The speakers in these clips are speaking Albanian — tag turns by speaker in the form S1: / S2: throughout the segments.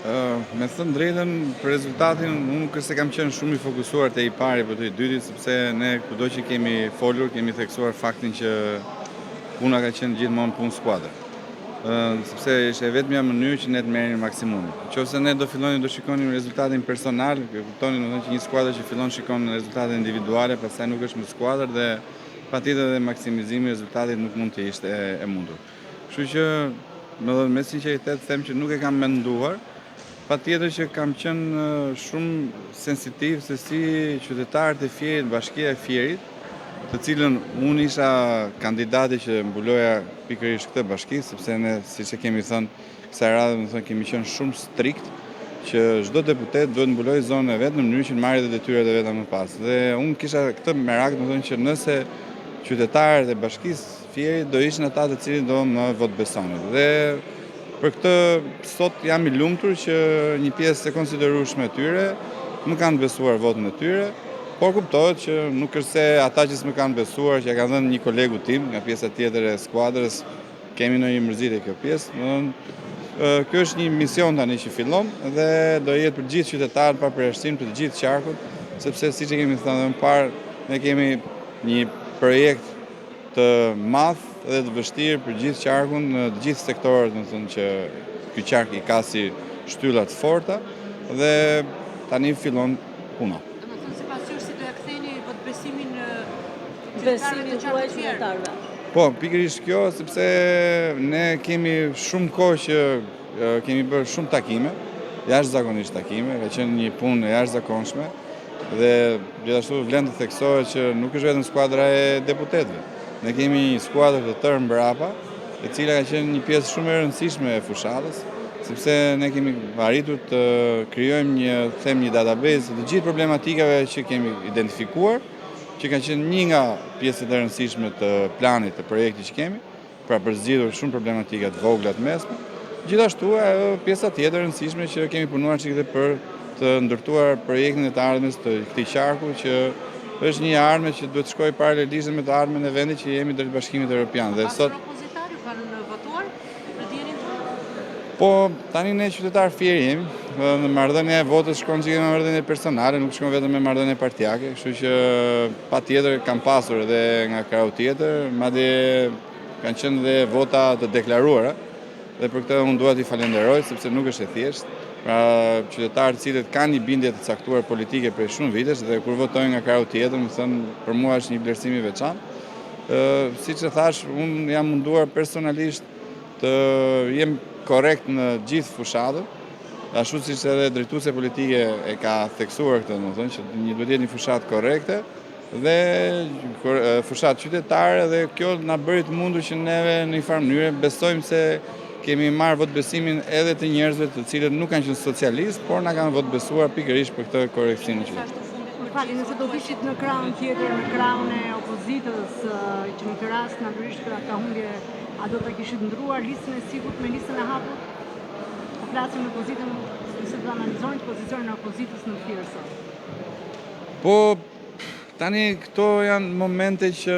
S1: Me thënë drejtën, për rezultatin, unë nuk se kam qenë shumë i fokusuar te i pari për të i dytit, sepse ne kudo që kemi folur, kemi theksuar faktin që puna ka qenë gjithmonë punë skuadër. Sepse ishte vetmja mënyrë që ne të merrim maksimumin. Nëse ne do fillonim do shikonim rezultatin personal, kuptonin domethënë që një skuadër që fillon shikon rezultate individuale, pastaj nuk është më skuadër dhe patjetër dhe maksimizimi i rezultatit nuk mund të ishte e mundur. Kështu që me sinqeritet them që nuk e kam menduar. Patjetër që kam qenë shumë sensitiv se si qytetarët e Fierit, bashkia e Fierit, të cilën unë isha kandidati që mbuloja pikërisht këtë bashki, sepse ne, siç e kemi thënë, kësaj radhe më thënë kemi qenë shumë strikt që çdo deputet duhet mbulojë zonën e vet në mënyrë që të marrë detyrat e veta më pas. Dhe unë kisha këtë merak, më thënë që nëse qytetarët e bashkisë Fierit do ishin ata të cilët do më votë besonin. Dhe për këtë sot jam i lumtur që një pjesë e konsiderueshme e tyre më kanë besuar votën e tyre, por kuptohet që nuk është se ata që s'më kanë besuar, që ja kanë dhënë një kolegu tim nga pjesa tjetër e skuadrës, kemi ndonjë mërzitje kjo pjesë. Ky është një mision tani që fillon dhe do jetë për gjithë qytetarët pa përjashtim të gjithë qarkut, sepse siç e kemi thënë më parë, ne kemi një projekt të madh dhe të vështirë për gjithë qarkun, në të gjithë sektorët, domethënë që ky qark i ka si shtylla të forta dhe tani fillon puna.
S2: Domethënë sipas jush si do ja ktheni votbesimin
S3: qytetarëve?
S1: Po, pikërisht kjo, sepse ne kemi shumë kohë që kemi bërë shumë takime, jashtëzakonisht takime, ka qenë një punë e jashtëzakonshme dhe gjithashtu vlen të theksohet që nuk është vetëm skuadra e deputetëve. Ne kemi një skuadër të tërë mbrapa, e cila ka qenë një pjesë shumë e rëndësishme e fushatës, sepse ne kemi arritur të krijojmë një database të gjithë problematikave që kemi identifikuar, që ka qenë një nga pjesët e rëndësishme të planit të projektit që kemi, pra përzgjedhur shumë problematika të vogla të mesme. Gjithashtu ajo pjesa tjetër e rëndësishme që kemi punuar çikë për të ndërtuar projektin e të ardhmes të këtij qarku që është një ardhme që duhet të shkojë paralelisht me të ardhmen e vendit që jemi drejt Bashkimit Evropian.
S2: Dhe sot opozitarët kanë votuar për dijenin tonë?
S1: Po, tani ne qytetar Fieri jemi, në marrëdhënie e votës shkon që me marrëdhënie personale, nuk shkon vetëm me marrëdhënie partijake, kështu që patjetër kanë pasur edhe nga krau tjetër, madje kanë qenë dhe vota të deklaruara, dhe për këtë unë dua t'i falenderoj sepse nuk është e thjeshtë. Pra qytetarët cilët kanë një bindje të caktuar politike prej shumë vitesh dhe kur votojnë nga krau tjetër, më thënë, për mua është një vlerësim i veçantë. Siç e thash, unë jam munduar personalisht të jem korrekt në gjithë fushatën, ashtu siç edhe drejtuese politike e ka theksuar këtë, domethënë që duhet jetë një fushatë korrekte dhe fushatë qytetare dhe kjo na bëri të mundur që neve në një farë mënyrë besojmë se kemi marrë votbesimin edhe të njerëzve të cilët nuk kanë qenë socialistë, por na kanë votbesuar pikërisht për këtë korekcion që
S3: Falni, nëse do vishit në krahun tjetër, në krahun e opozitës, që në këtë rast natyrisht ka humbje, a do ta kishit ndruar listën e sigurt me listën e hapur? Po flasim në opozitën, nëse do analizojnë pozicionin e opozitës në Fier sot.
S1: Po, tani këto janë momente që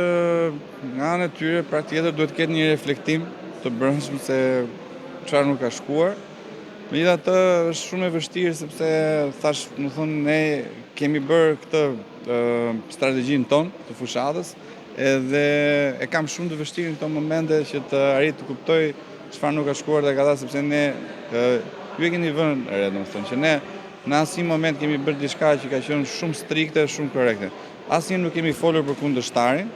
S1: nga ana e tyre pra tjetër duhet të ketë një reflektim të brendshëm se çfarë nuk ka shkuar. Megjithatë është shumë e vështirë sepse thash, më thonë, ne kemi bërë këtë strategjinë tonë të fushatës edhe e kam shumë të vështirë në këto momente që të arrit të kuptoj çfarë nuk ka shkuar tek ata sepse ne ju e keni vënë re, domethënë që ne në asnjë moment kemi bërë diçka që ka qenë shumë strikte, shumë korrekte. Asnjë nuk kemi folur për kundërshtarin.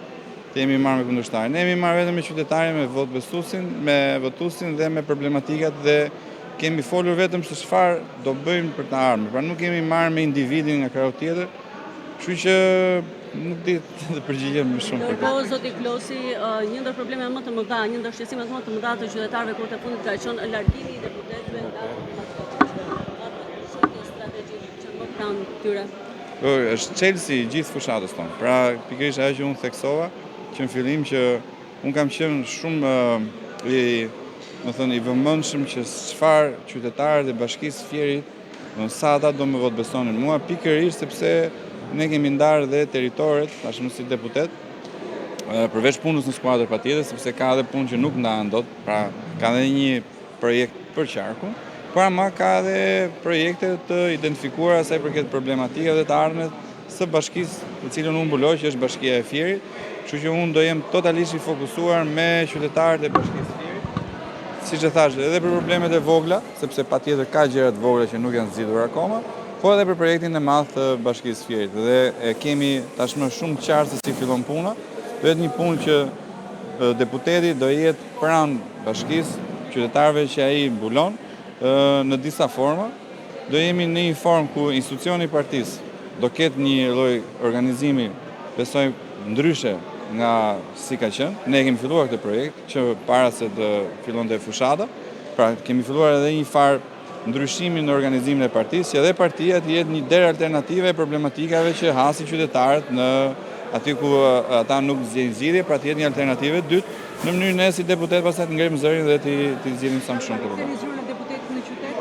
S1: Të jemi marrë me kundërshtarin. Ne jemi marrë vetëm me qytetarin, me votbesuesin, me votuesin dhe me problematikat dhe kemi folur vetëm se çfarë do bëjmë për të ardhmen. Pra nuk kemi marrë me individin nga krau tjetër, kështu që nuk di të përgjigjem më shumë për këtë.
S4: Ndërkohë, zoti Klosi, një ndër problemet më të mëdha, një ndër shqetësimet më të mëdha të qytetarëve kur të fundit ka qenë largimi i deputetëve nga strategjinë që më pranë tyre.
S1: Është çelësi i gjithë fushatës tonë. Pra pikërisht ajo që unë theksova, që në fillim që unë kam qenë shumë i vëmendshëm që çfarë qytetarët e bashkisë Fierit, sa ata do më votbesonin mua, pikërisht sepse ne kemi ndarë dhe territoret, tashmë si deputet, përveç punës në skuadër patjetër, sepse ka edhe punë që nuk ndahen dot, pra ka edhe një projekt për qarkun, Parama ka edhe projekte të identifikuara sa i përket problematikave të ardhmet së bashkisë të cilën unë mbuloj, që është Bashkia e Fierit, kështu që unë do jem totalisht i fokusuar me qytetarët e Bashkisë Fierit, siç e thash, edhe për problemet e vogla, sepse patjetër ka gjëra të vogla që nuk janë zgjidhur akoma, po edhe për projektin e madh të Bashkisë Fierit. Dhe e kemi tashmë shumë qartë se si fillon puna. Do jetë një punë që deputeti do jetë pranë bashkisë, qytetarëve që ai mbulon në disa forma. Do jemi në një formë ku institucioni i partisë do ketë një lloj organizimi, besoj ndryshe nga si ka qenë. Ne kemi filluar këtë projekt që para se të fillonte fushata. Pra kemi filluar edhe një farë ndryshimi në organizimin e partisë, që edhe partia të jetë një derë alternative e problematikave që hasin qytetarët në aty ku ata nuk zgjidhin zgjidhje, pra të jetë një alternative dytë, në mënyrë ne si deputet pastaj të ngremë zërin dhe të zgjidhim sa më shumë këtë problem.
S3: Zgjuar në deputetit në qytet?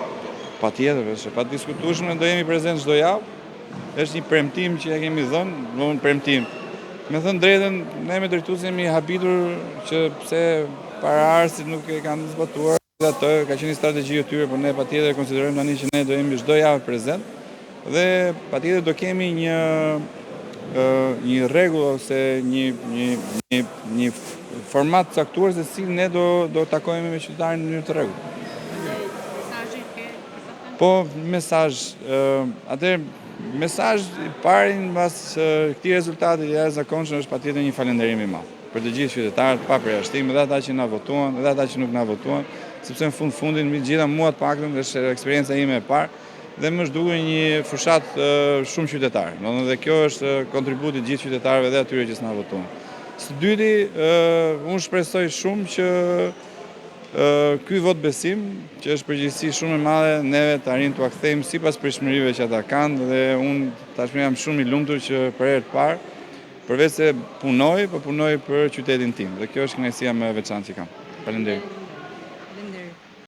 S1: Patjetër, është pa diskutueshme, do jemi prezent çdo javë. Është një premtim që ja kemi dhënë, një premtim. Me thënë drejtën, ne me drejtuesin jemi habitur që pse paraardhësit nuk e kanë zbatuar atë, ka qenë strategji e tyre, por ne patjetër konsiderojmë tani që ne do jemi çdo javë prezent dhe patjetër do kemi një rregull ose një format caktuar se si ne do takohemi me qytetarin në mënyrë të rregullt.
S2: Mesazhi ke përkatën?
S1: Po, mesazh i pari mbas këtij rezultati të jashtëzakonshëm është patjetër një falënderim i madh për të gjithë qytetarët pa përjashtim, edhe ata që na votuan, edhe ata që nuk na votuan, sepse në fundin me gjitha mua të paktën është eksperjenca ime e parë dhe më zhdukur një fushat shumë qytetarë. Dhe kjo është kontributi i gjithë qytetarëve dhe atyre që s'na votuan. Së dyti, unë shpresoj shumë që ky vot besim, që është përgjegjësi shumë e madhe, neve të arrijmë t'u kthejmë sipas pritshmërive që ata kanë dhe unë tashmë jam shumë i lumtur që për herë të parë, përveç se punoj, po punoj për qytetin tim dhe kjo është kënaqësia më e veçantë që kam. Faleminderit.